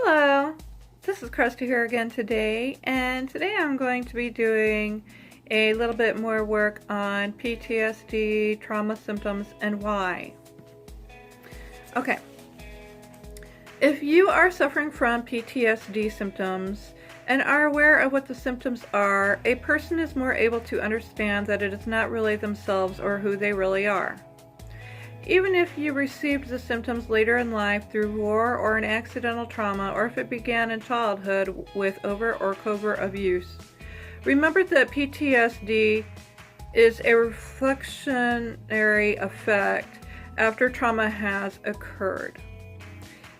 Hello, this is Krista here again today, and today I'm going to be doing a little bit more work on PTSD, trauma symptoms, and why. Okay, if you are suffering from PTSD symptoms and are aware of what the symptoms are, a person is more able to understand that it is not really themselves or who they really are. Even if you received the symptoms later in life through war or an accidental trauma, or if it began in childhood with overt or covert abuse, remember that PTSD is a reflectionary effect after trauma has occurred.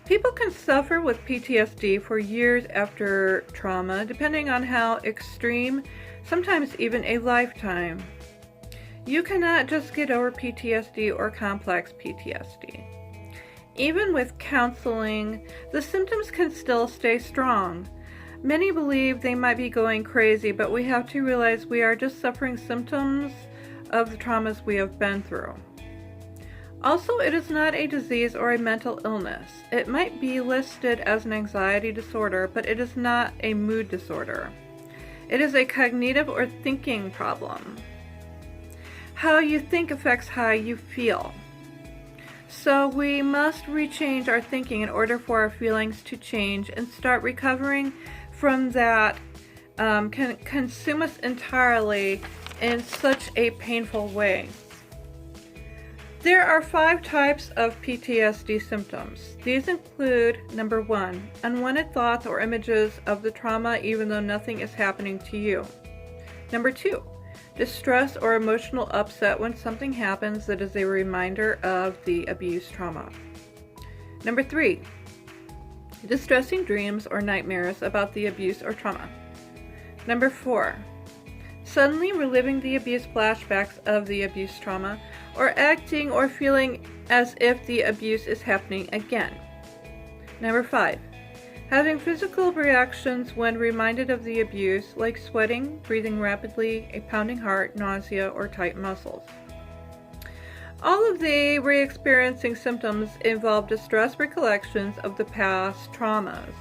People can suffer with PTSD for years after trauma, depending on how extreme, sometimes even a lifetime. You cannot just get over PTSD or complex PTSD. Even with counseling, the symptoms can still stay strong. Many believe they might be going crazy, but we have to realize we are just suffering symptoms of the traumas we have been through. Also, it is not a disease or a mental illness. It might be listed as an anxiety disorder, but it is not a mood disorder. It is a cognitive or thinking problem. How you think affects how you feel. So we must rechange our thinking in order for our feelings to change and start recovering from that can consume us entirely in such a painful way. There are 5 types of PTSD symptoms. These include, number 1, unwanted thoughts or images of the trauma even though nothing is happening to you. Number 2, distress or emotional upset when something happens that is a reminder of the abuse trauma. Number 3, distressing dreams or nightmares about the abuse or trauma. Number 4, suddenly reliving the abuse flashbacks of the abuse trauma or acting or feeling as if the abuse is happening again. Number 5, having physical reactions when reminded of the abuse, like sweating, breathing rapidly, a pounding heart, nausea, or tight muscles. All of the re-experiencing symptoms involve distress recollections of the past traumas.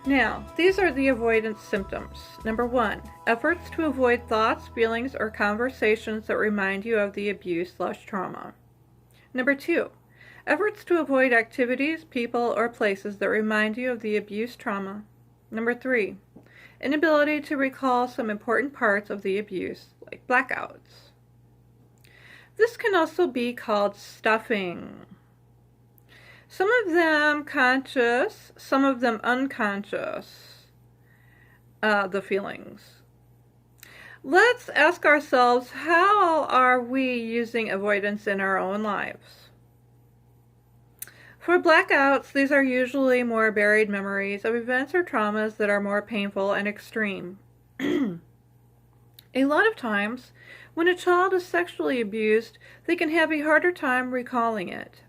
Now, these are the avoidance symptoms. Number 1, efforts to avoid thoughts, feelings, or conversations that remind you of the abuse/trauma. Number 2, efforts to avoid activities, people, or places that remind you of the abuse trauma. Number 3, inability to recall some important parts of the abuse, like blackouts. This can also be called stuffing. Some of them conscious, some of them unconscious, the feelings. Let's ask ourselves, how are we using avoidance in our own lives? For blackouts, these are usually more buried memories of events or traumas that are more painful and extreme. A lot of times, when a child is sexually abused, they can have a harder time recalling it.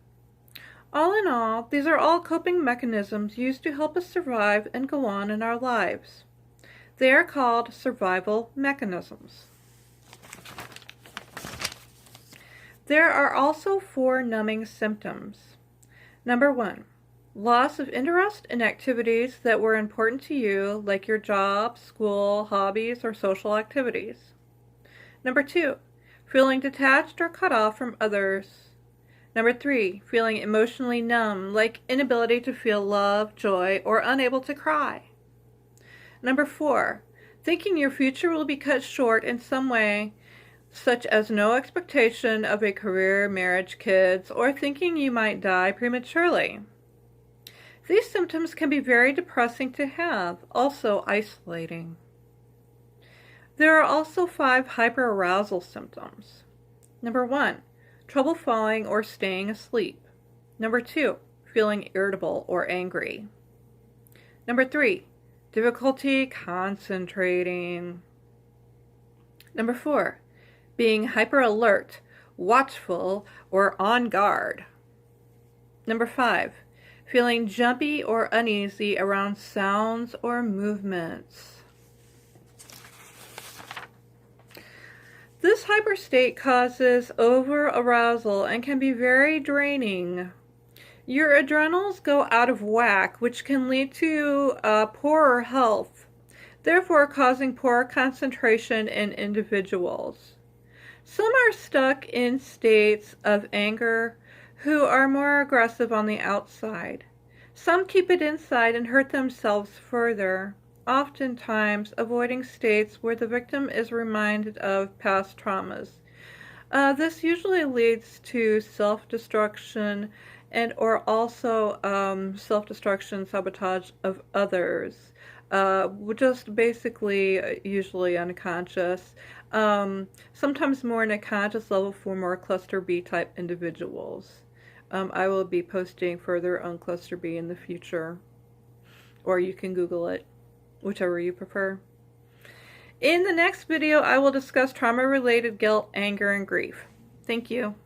All in all, these are all coping mechanisms used to help us survive and go on in our lives. They are called survival mechanisms. There are also 4 numbing symptoms. Number 1, loss of interest in activities that were important to you, like your job, school, hobbies, or social activities. Number 2, feeling detached or cut off from others. Number 3, feeling emotionally numb, like inability to feel love, joy, or unable to cry. Number 4, thinking your future will be cut short in some way, such as no expectation of a career, marriage, kids, or thinking you might die prematurely. These symptoms can be very depressing to have, also isolating. There are also 5 hyperarousal symptoms. Number 1, trouble falling or staying asleep. Number 2, feeling irritable or angry. Number 3, difficulty concentrating. Number 4, being hyper alert, watchful, or on guard. Number 5, feeling jumpy or uneasy around sounds or movements. This hyperstate causes over-arousal and can be very draining. Your adrenals go out of whack, which can lead to poorer health, therefore causing poor concentration in individuals. Some are stuck in states of anger who are more aggressive on the outside. Some keep it inside and hurt themselves further, oftentimes avoiding states where the victim is reminded of past traumas. This usually leads to self-destruction and or also self-destruction, sabotage of others. Just basically usually unconscious. Sometimes more in a conscious level for more cluster B type individuals. I will be posting further on cluster B in the future, or you can Google it, whichever you prefer. In the next video, I will discuss trauma-related guilt, anger, and grief. Thank you.